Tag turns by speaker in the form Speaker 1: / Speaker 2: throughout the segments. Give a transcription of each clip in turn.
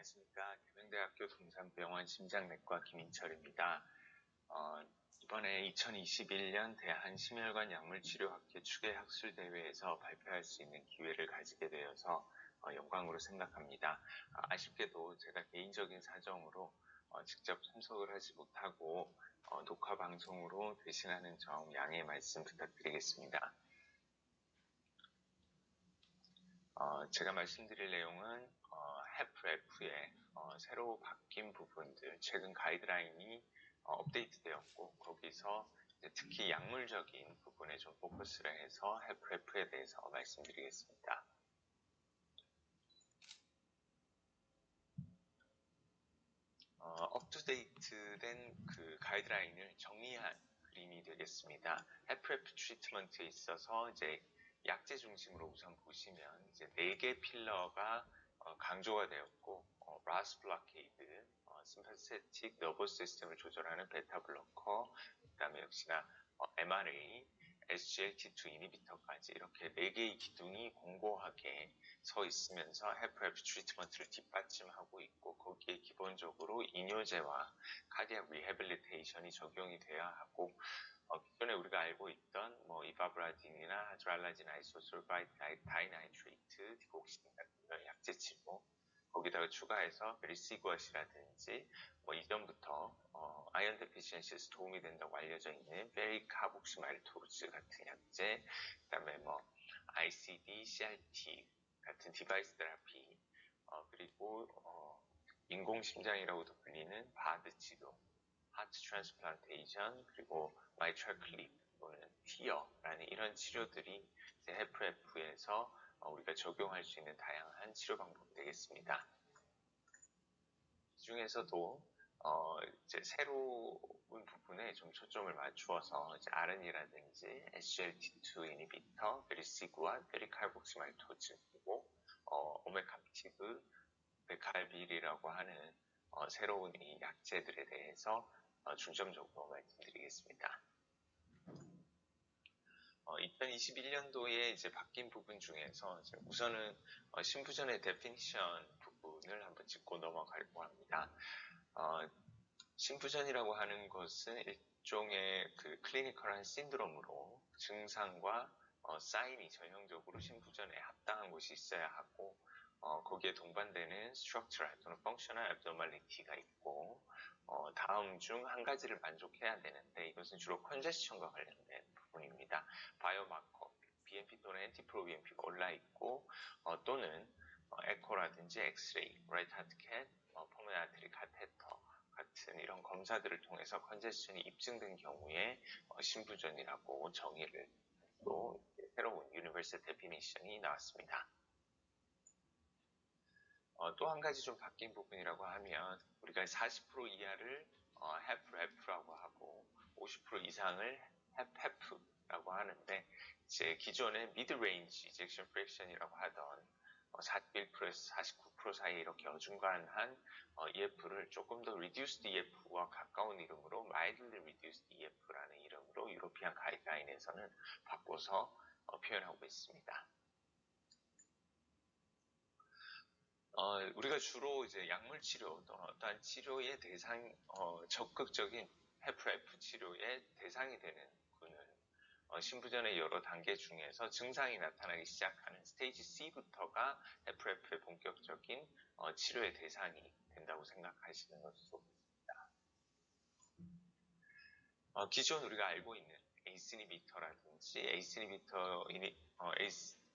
Speaker 1: 안녕하십니까. 계명대학교 동산병원 심장내과 김인철입니다. 이번에 2021년 대한심혈관 약물치료학회 추계학술대회에서 발표할 수 있는 기회를 가지게 되어서 영광으로 생각합니다. 아쉽게도 제가 개인적인 사정으로 직접 참석을 하지 못하고 녹화 방송으로 대신하는 점 양해 말씀 부탁드리겠습니다. 제가 말씀드릴 내용은 HEPF의 새로 바뀐 부분들, 최근 가이드라인이 업데이트되었고 거기서 특히 약물적인 부분에 좀 포커스를 해서 HEPF에 대해서 말씀드리겠습니다. 업투데이트된 그 가이드라인을 정리한 그림이 되겠습니다. HEPF 트리트먼트에 있어서 이제 약제 중심으로 우선 보시면 이제 4개 필러가 강조가 되었고 RAS 블로케이드, 심파세틱 너버스 시스템을 조절하는 베타 블로커, 그다음에 역시나 MRA, SGLT2 이니비터까지 이렇게 4개의 기둥이 공고하게 서 있으면서 HEPF 트리트먼트를 뒷받침하고 있고 거기에 기본적으로 이뇨제와 카디악 리해빌리테이션이 적용이 돼야 하고 기존에 우리가 알고 있던 이바브라딘이나 하드랄라진 아이소솔바이드 다이나이트레이트, 디곡신 같은 약제 치료 거기다가 추가해서 베리시구앗이라든지 이전부터 아이언 데피시엔시에서 도움이 된다고 알려져 있는 베리카복시말토르즈 같은 약제, 그다음에 ICD, CRT 같은 디바이스 테라피, 그리고 인공심장이라고도 불리는 바드 치료, 하트 트랜스플란테이션, 그리고 마이트랄 클립 또는 티어라는 이런 치료들이 HEPF에서 우리가 적용할 수 있는 다양한 치료 방법이 되겠습니다. 이 중에서도 이제 새로운 부분에 좀 초점을 맞추어서 이제 RN이라든지 SGLT2 이니비터, 베리시구앗, 베리칼복시말토즈, 그리고 오메캅티브, 베칼빌이라고 하는 새로운 이 약제들에 대해서 중점적으로 말씀드리겠습니다. 2021년도에 이제 바뀐 부분 중에서 우선은 신부전의 데피니션 부분을 한번 짚고 넘어가려고 합니다. 신부전이라고 하는 것은 일종의 그 클리니컬한 신드롬으로 증상과 사인이 전형적으로 신부전에 합당한 곳이 있어야 하고 거기에 동반되는 스트럭처럴 또는 펑셔널 앱노멀리티가 있고 다음 중 한 가지를 만족해야 되는데 이것은 주로 컨제스션과 관련된 부분입니다. 바이오마커, BNP 또는 엔티프로BNP가 올라있고 또는 에코라든지 엑스레이, 라이트 하트 캣, 퍼머넌 아트리 카테터 같은 이런 검사들을 통해서 컨제스션이 입증된 경우에 신부전이라고 정의를 또 새로운 유니버설 데피니션이 나왔습니다. 또 한 가지 좀 바뀐 부분이라고 하면 우리가 40% 이하를 HEPF라고 하고 50% 이상을 HEPF라고 하는데 이제 기존의 미드레인지 이젝션 프랙션이라고 하던 41%에서 49% 사이 이렇게 어중간한 EF를 조금 더 reduced EF와 가까운 이름으로 mildly reduced EF라는 이름으로 유로피안 가이드라인에서는 바꿔서 표현하고 있습니다. 우리가 주로 이제 약물 치료 또는 어떠한 치료의 적극적인 HEPF 치료의 대상이 되는 군은 신부전의 여러 단계 중에서 증상이 나타나기 시작하는 스테이지 C부터가 HEPF의 본격적인 치료의 대상이 된다고 생각하시는 것이 좋겠습니다. 기존 우리가 알고 있는 ACE 이니비터라든지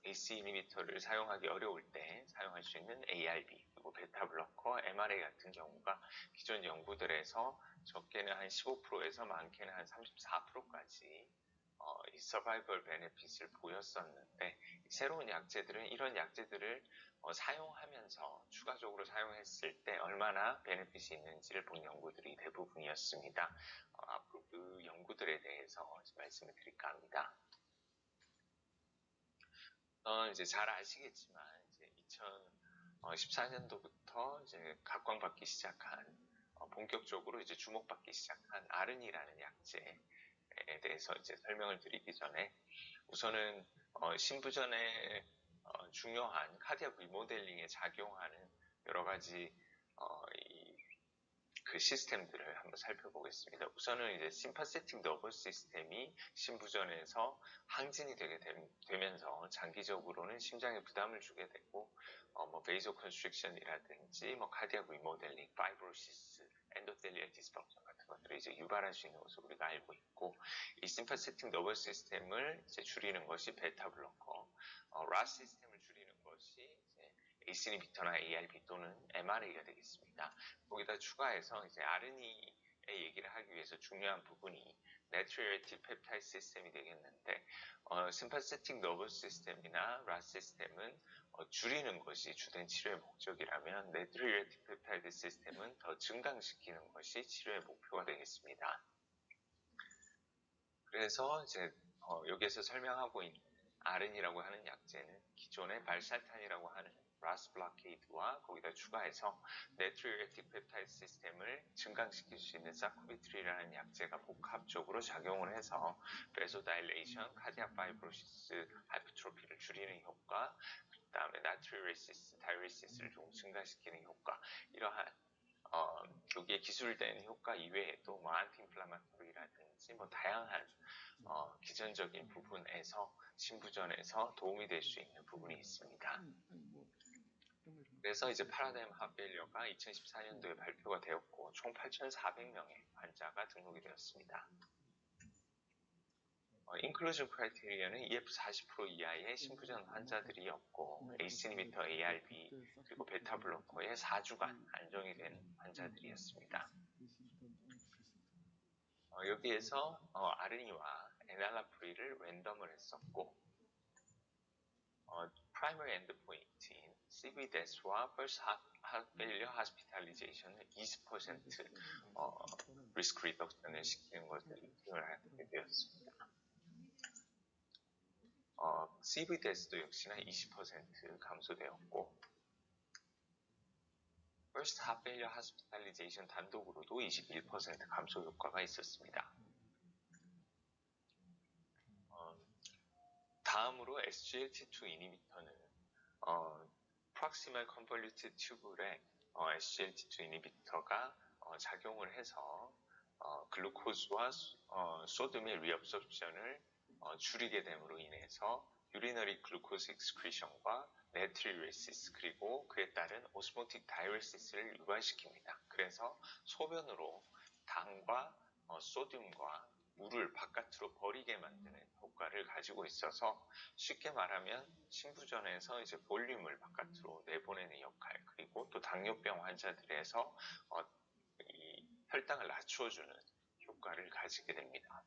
Speaker 1: ACE 이니비터를 사용하기 어려울 때 사용할 수 있는 ARB, 그리고 베타 블로커, MRA 같은 경우가 기존 연구들에서 적게는 한 15%에서 많게는 한 34%까지 이 서바이벌 베네핏을 보였었는데 새로운 약제들은 이런 약제들을 사용하면서 추가적으로 사용했을 때 얼마나 베네핏이 있는지를 본 연구들이 대부분이었습니다. 앞으로 그 연구들에 대해서 말씀을 드릴까 합니다. 이제 잘 아시겠지만 이제 2014년도부터 이제 각광받기 시작한 본격적으로 이제 주목받기 시작한 RN이라는 약제에 대해서 이제 설명을 드리기 전에 우선은 신부전의 중요한 카디악 리모델링에 작용하는 여러 가지 그 시스템들을 한번 살펴보겠습니다. 우선은 이제 심파세틱 너버스 시스템이 심부전에서 항진이 되면서 장기적으로는 심장에 부담을 주게 되고 뭐 베이소 컨스트릭션이라든지 뭐 카디악 리모델링, 파이브로시스, 엔도텔리얼 디스펑션 같은 것들을 이제 유발할 수 있는 것으로 우리가 알고 있고, 이 심파세틱 너버스 시스템을 이제 줄이는 것이 베타 블로커, 라스 시스템을 줄이는 것이 이제 ACE 이니비터나 ARB 또는 MRA가 되겠습니다. 거기다 추가해서 이제 RNA의 얘기를 하기 위해서 중요한 부분이 네트리레틱 펩타이드 시스템이 되겠는데, 심파세틱 너버스 시스템이나 라스 시스템은 줄이는 것이 주된 치료의 목적이라면 네트리레틱 펩타이드 시스템은 더 증강시키는 것이 치료의 목표가 되겠습니다. 그래서 이제 여기에서 설명하고 있는 RN이라고 하는 약제는 기존의 발사탄이라고 하는 라스 블로케이드와 거기다 추가해서 네트리레틱 펩타이드 시스템을 증강시킬 수 있는 사쿠비트릴이라는 약제가 복합적으로 작용을 해서 베소다일레이션, 카디악 파이브로시스, 하이퍼트로피를 줄이는 효과, 그 다음에 나트리레시스, 다이레시스를 좀 증가시키는 효과, 이러한 여기에 기술된 효과 이외에도 뭐 안티인플라마토리라든지 뭐 다양한 기전적인 부분에서 심부전에서 도움이 될 수 있는 부분이 있습니다. 그래서 이제 파라다임 핫페일리어가 2014년도에 발표가 되었고 총 8,400명의 환자가 등록이 되었습니다. 인클루전 크라이테리어는 EF 40% 이하의 심부전 환자들이었고 ACE 이니비터, ARB 그리고 베타 블로커에 4주간 안정이 된 환자들이었습니다. 여기에서 RNA와 에날라프릴을 랜덤을 했었고 프라이머리 엔드포인트인 CV 데스와 first heart failure hospitalization을 20% 리스크 리덕션을 시키는 것을 입증을 하게 되었습니다. CV 데스도 역시나 20% 감소되었고 first heart failure hospitalization 단독으로도 21% 감소 효과가 있었습니다. 다음으로 SGLT2 이니비터는 proximal convoluted tubule에 SGLT2 이니비터가 작용을 해서 글루코즈와 소듐의 리업sorption을 줄이게 됨으로 인해서 urinary glucose excretion과 natriuresis 그리고 그에 따른 osmotic diuresis를 유발시킵니다. 그래서 소변으로 당과 소듐과 물을 바깥으로 버리게 만드는 효과를 가지고 있어서 쉽게 말하면 심부전에서 이제 볼륨을 바깥으로 내보내는 역할, 그리고 또 당뇨병 환자들에서 이 혈당을 낮춰주는 효과를 가지게 됩니다.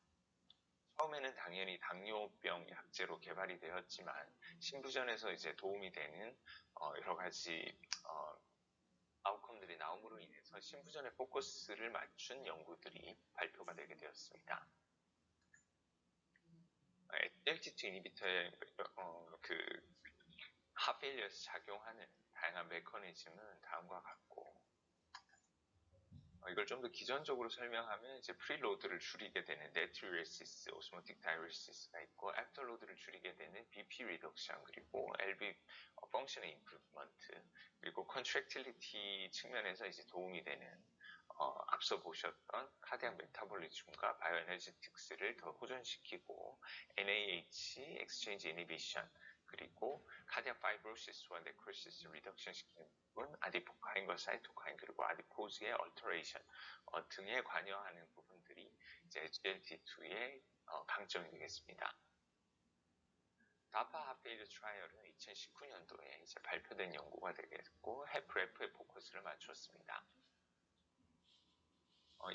Speaker 1: 처음에는 당연히 당뇨병 약제로 개발이 되었지만 심부전에서 이제 도움이 되는 여러 가지 아웃컴들이 나옴으로 인해서 심부전에 포커스를 맞춘 연구들이 발표가 되게 되었습니다. SGLT2 이니비터의 그 핫페일리어에서 작용하는 다양한 메커니즘은 다음과 같고, 이걸 좀 더 기전적으로 설명하면 이제 프리로드를 줄이게 되는 네트리레시스, 오스모틱 다이레시스가 있고, 애프터로드를 줄이게 되는 BP 리덕션, 그리고 LV 펑션의 임프루먼트, 그리고 컨트랙틸리티 측면에서 이제 도움이 되는 앞서 보셨던 카디악 메타볼리즘과 바이오에너지틱스를 더 호전시키고 NAH, 엑스체인지 이니비션, 그리고 카디악 파이브로시스와 네크로시스 리덕션 시키는 부분, 아디포카인과 사이토카인, 그리고 아디포즈의 얼터레이션 등에 관여하는 부분들이 이제 SGLT2의 강점이 되겠습니다. 다파 핫페일리어 트라이얼은 2019년도에 이제 발표된 연구가 되겠고 해프레프에 포커스를 맞췄습니다.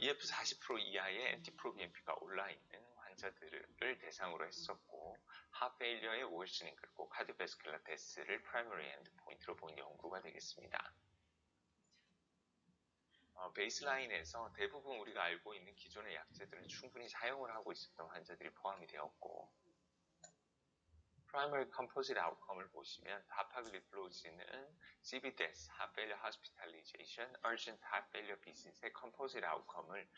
Speaker 1: EF 40% 이하의 NT-proBNP가 올라있는 환자들을 대상으로 했었고 핫페일리어의 월스닝 그리고 카디오베스큘러 데스를 프라이머리 엔드포인트로 본 연구가 되겠습니다. 베이스라인에서 대부분 우리가 알고 있는 기존의 약제들은 충분히 사용을 하고 있었던 환자들이 포함이 되었고 프라이머리 컴포짓 아웃컴을 보시면 다파글리플로즈는 CV death, heart failure hospitalization, urgent heart failure visit의 컴포짓 아웃컴을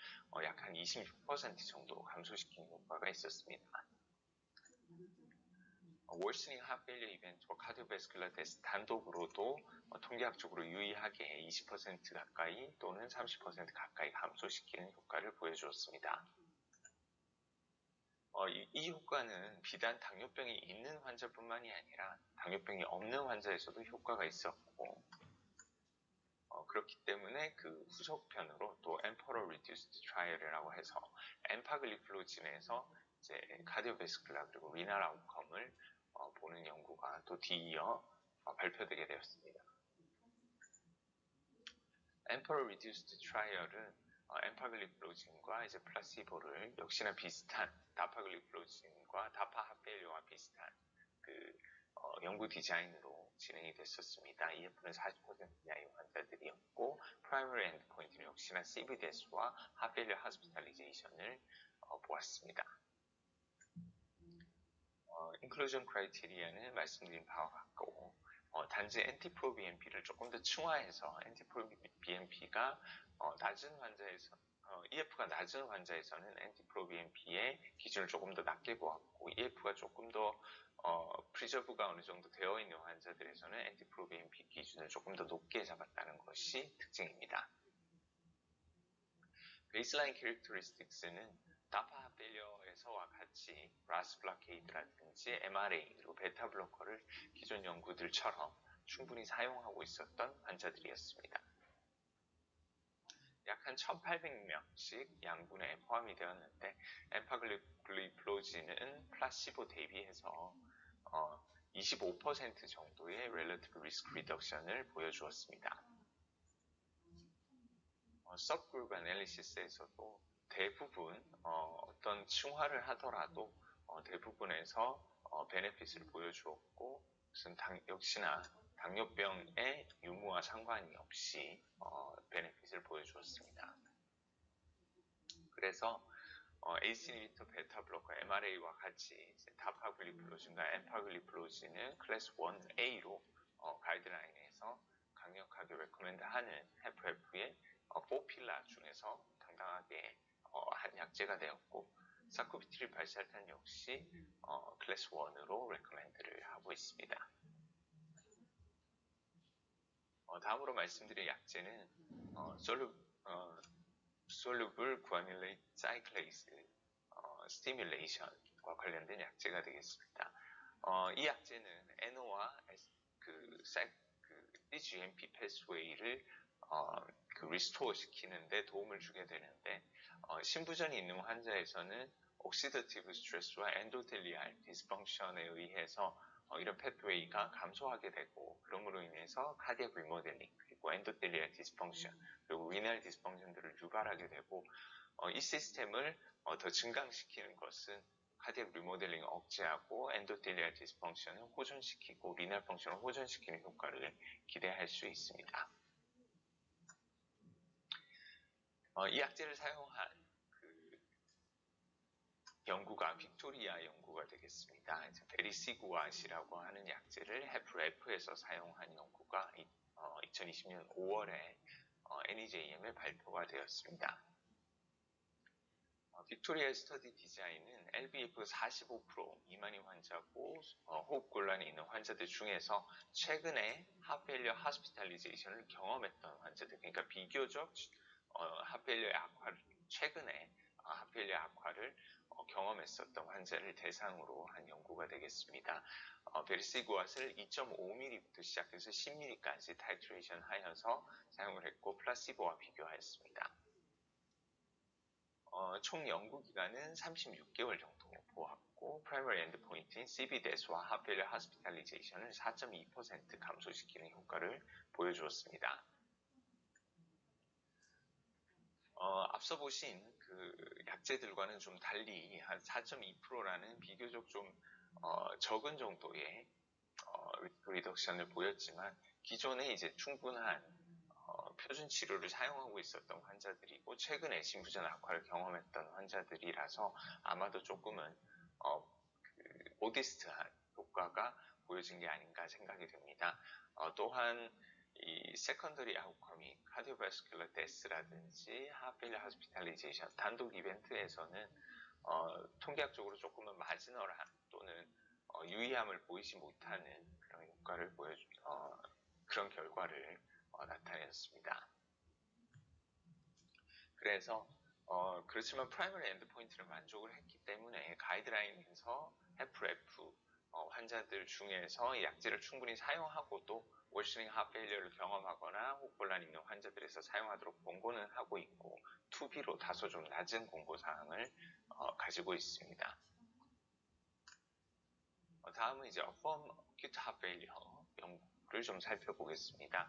Speaker 1: 약 한 26% 정도 감소시키는 효과가 있었습니다. worsening heart failure 이벤트와 cardiovascular death 단독으로도 통계학적으로 유의하게 20% 가까이 또는 30% 가까이 감소시키는 효과를 보여주었습니다. 이 효과는 비단 당뇨병이 있는 환자뿐만이 아니라 당뇨병이 없는 환자에서도 효과가 있었고 그렇기 때문에 그 후속편으로 또 Emperor Reduced Trial이라고 해서 엠파글리플로진에서 이제 카디오베스쿨라 그리고 리날 아웃컴을 보는 연구가 또 뒤이어 발표되게 되었습니다. Emperor Reduced Trial은 엠파글리플로진과 이제 플라시보를 역시나 비슷한 다파글리플로진과 다파 핫페일리오와 비슷한 그 연구 디자인으로 진행이 됐었습니다. EF는 40% 이하의 환자들이었고 프라이머리 엔드포인트는 역시나 CVDS와 핫페일리오 하스피탈리제이션을 보았습니다. 인클루전 크라이테리아는 말씀드린 바와 같고 단지 NT-proBNP를 조금 더 층화해서 NT-proBNP가 낮은 환자에서 EF가 낮은 환자에서는 NT-proBNP의 기준을 조금 더 낮게 보았고 EF가 조금 더 프리저브가 어느 정도 되어 있는 환자들에서는 NT-proBNP 기준을 조금 더 높게 잡았다는 것이 특징입니다. 베이스라인 캐릭터리스틱스는 다파 페일리어에서와 같이 라스 블라케이드라든지 MRA 그리고 베타 블로커를 기존 연구들처럼 충분히 사용하고 있었던 환자들이었습니다. 약 한 1800명씩 양분에 포함이 되었는데 엠파글리플로진은 플라시보 대비해서 25% 정도의 relative risk reduction을 보여주었습니다. subgroup analysis에서도 대부분 어떤 층화를 하더라도 대부분에서 베네핏을 보여주었고 역시나 당뇨병의 유무와 상관이 없이 베네핏을 보여주었습니다. 그래서 ACE 인히비터, 베타 블로커, MRA와 같이 다파글리플로진과 엠파글리플로진은 클래스 1A로 가이드라인에서 강력하게 레코멘드하는 FF의 4필라 중에서 당당하게 한 약제가 되었고 사쿠비트릴 발사탄 역시 클래스 1으로 레코멘드를 하고 있습니다. 다음으로 말씀드릴 약제는 솔루블 구아닐레이트 사이클레이스 스티뮬레이션과 관련된 약제가 되겠습니다. 이 약제는 NO와 CGMP 패스웨이를 리스토어 시키는데 도움을 주게 되는데 신부전이 있는 환자에서는 옥시더티브 스트레스와 엔도텔리알 디스펑션에 의해서 이런 패스웨이가 감소하게 되고 그럼으로 인해서 카디악 리모델링 그리고 엔도텔리알 디스펑션 그리고 리날 디스펑션들을 유발하게 되고 이 시스템을 더 증강시키는 것은 카디악 리모델링을 억제하고 엔도텔리알 디스펑션을 호전시키고 리날 펑션을 호전시키는 효과를 기대할 수 있습니다. 이 약제를 사용한 연구가 빅토리아 연구가 되겠습니다. 베리시구앗이라고 하는 약제를 헤프레프에서 사용한 연구가 2020년 5월에 NEJM에 발표가 되었습니다. 빅토리아 스터디 디자인은 LVF 45% 미만의 환자고 호흡곤란이 있는 환자들 중에서 최근에 하펠리어 하스피탈리제이션을 경험했던 환자들, 그러니까 비교적 하펠리어 악화를 최근에 하펠리어 악화를 경험했었던 환자를 대상으로 한 연구가 되겠습니다. 베리시구앗을 2.5mm부터 시작해서 10mm까지 타이트레이션 하여서 사용을 했고 플라시보와 비교하였습니다. 총 연구 기간은 36개월 정도 보았고 프라이머리 엔드포인트인 CVDS와 하펠리어 하스피탈리제이션을 4.2% 감소시키는 효과를 보여주었습니다. 앞서 보신 그 약제들과는 좀 달리 한 4.2%라는 비교적 좀 적은 정도의 리스크 리덕션을 보였지만 기존에 이제 충분한 표준 치료를 사용하고 있었던 환자들이고 최근에 신부전 악화를 경험했던 환자들이라서 아마도 조금은 모디스트한 효과가 보여진 게 아닌가 생각이 됩니다. 또한 이 세컨더리 아웃컴이 카디오바스큘러 데스라든지 하필 하스피탈리제이션 단독 이벤트에서는 통계학적으로 조금은 마지널한 또는 유의함을 보이지 못하는 그런 효과를 그런 결과를 나타냈습니다. 그래서 그렇지만 프라이머리 엔드포인트를 만족을 했기 때문에 가이드라인에서 FF 환자들 중에서 약제를 충분히 사용하고도 월스닝 하페일리어를 경험하거나 호흡곤란 있는 환자들에서 사용하도록 권고는 하고 있고 2B로 다소 좀 낮은 권고사항을 가지고 있습니다. 다음은 이제 Affirm Acute Heart Failure 연구를 좀 살펴보겠습니다.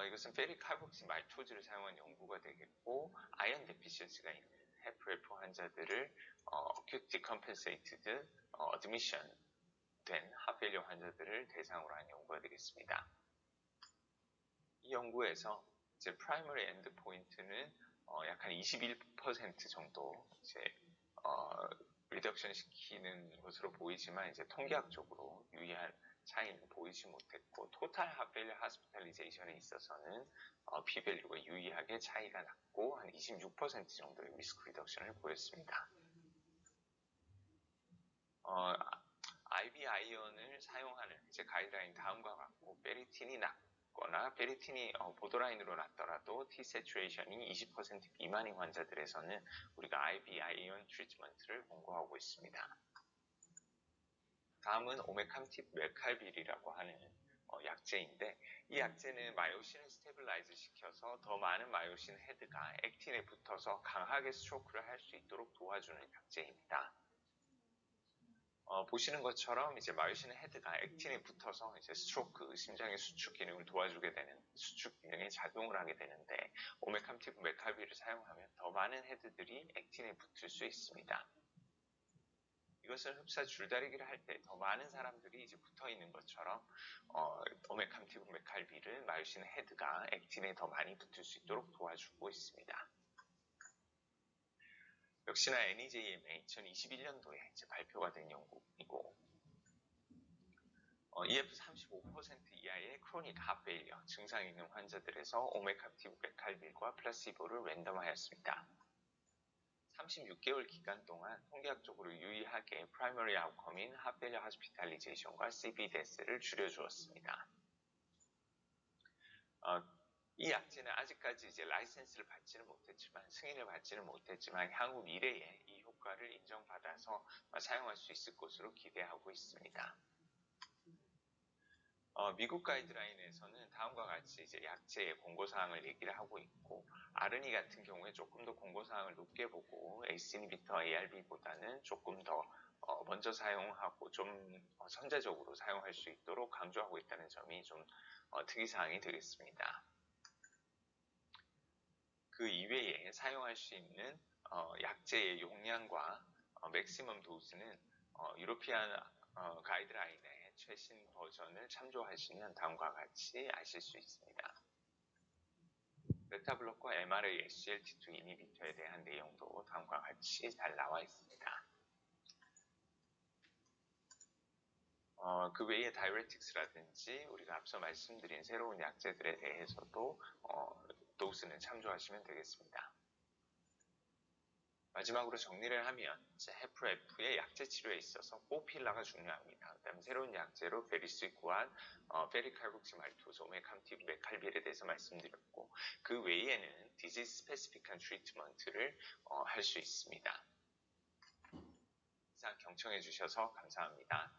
Speaker 1: 이것은 페리칼복시 말토즈를 사용한 연구가 되겠고 아연 데피션시가 있는 FF 환자들을 acute decompensated admission 된 하페일리어 환자들을 대상으로 한 연구가 되겠습니다. 이 연구에서 이제 프라이머리 엔드 포인트는 약 한 21% 정도 이제 리덕션 시키는 것으로 보이지만 이제 통계학적으로 유의할 차이는 보이지 못했고 토탈 하페일리어 하스피탈리제이션에 있어서는 p-밸류가 유의하게 차이가 났고 한 26% 정도의 리스크 리덕션을 보였습니다. IV 아이언을 사용하는 이제 가이드라인 다음과 같고 페리틴이 낮거나 페리틴이 보더라인으로 낮더라도 T 세츄레이션이 20% 미만인 환자들에서는 우리가 IV 아이언 트리트먼트를 권고하고 있습니다. 다음은 오메캄팁 메칼빌이라고 하는 약제인데 이 약제는 마요신을 스테빌라이즈 시켜서 더 많은 마요신 헤드가 액틴에 붙어서 강하게 스트로크를 할 수 있도록 도와주는 약제입니다. 보시는 것처럼 이제 마요신 헤드가 액틴에 붙어서 이제 스트로크, 심장의 수축 기능을 도와주게 되는 수축 기능에 작용을 하게 되는데 오메캄티브 메칼비를 사용하면 더 많은 헤드들이 액틴에 붙을 수 있습니다. 이것은 흡사 줄다리기를 할 때 더 많은 사람들이 이제 붙어 있는 것처럼 오메캄티브 메칼비를 마요신 헤드가 액틴에 더 많이 붙을 수 있도록 도와주고 있습니다. 역시나 NEJM의 2021년도에 이제 발표가 된 연구이고 EF 35% 이하의 크로닉 하페일리어 증상이 있는 환자들에서 오메캄티브 메칼빌과 플라시보를 랜덤하였습니다. 36개월 기간 동안 통계학적으로 유의하게 프라이머리 아웃컴인 하페일리어 하스피탈리제이션과 CV 데스를 줄여주었습니다. 이 약제는 아직까지 이제 라이센스를 받지는 못했지만 승인을 받지는 못했지만 향후 미래에 이 효과를 인정받아서 사용할 수 있을 것으로 기대하고 있습니다. 미국 가이드라인에서는 다음과 같이 이제 약제의 권고사항을 얘기를 하고 있고 아르니 같은 경우에 조금 더 권고사항을 높게 보고 ACE 이니비터 ARB보다는 조금 더 먼저 사용하고 좀 선제적으로 사용할 수 있도록 강조하고 있다는 점이 좀 특이사항이 되겠습니다. 그 이외에 사용할 수 있는 약제의 용량과 맥시멈 도수는 유로피안 가이드라인의 최신 버전을 참조하시면 다음과 같이 아실 수 있습니다. 베타블록과 mRA SGLT2 이니비터에 대한 내용도 다음과 같이 잘 나와 있습니다. 그 외에 다이레틱스라든지 우리가 앞서 말씀드린 새로운 약제들에 대해서도 도수는 참조하시면 되겠습니다. 마지막으로 정리를 하면 FF의 약제 치료에 있어서 4필라가 중요합니다. 그다음 새로운 약제로 페리스구안, 페리칼복시말토즈, 오메캄티브 메칼빌에 대해서 말씀드렸고 그 외에는 디지즈 스페시픽한 트리트먼트를 할 수 있습니다. 이상 경청해 주셔서 감사합니다.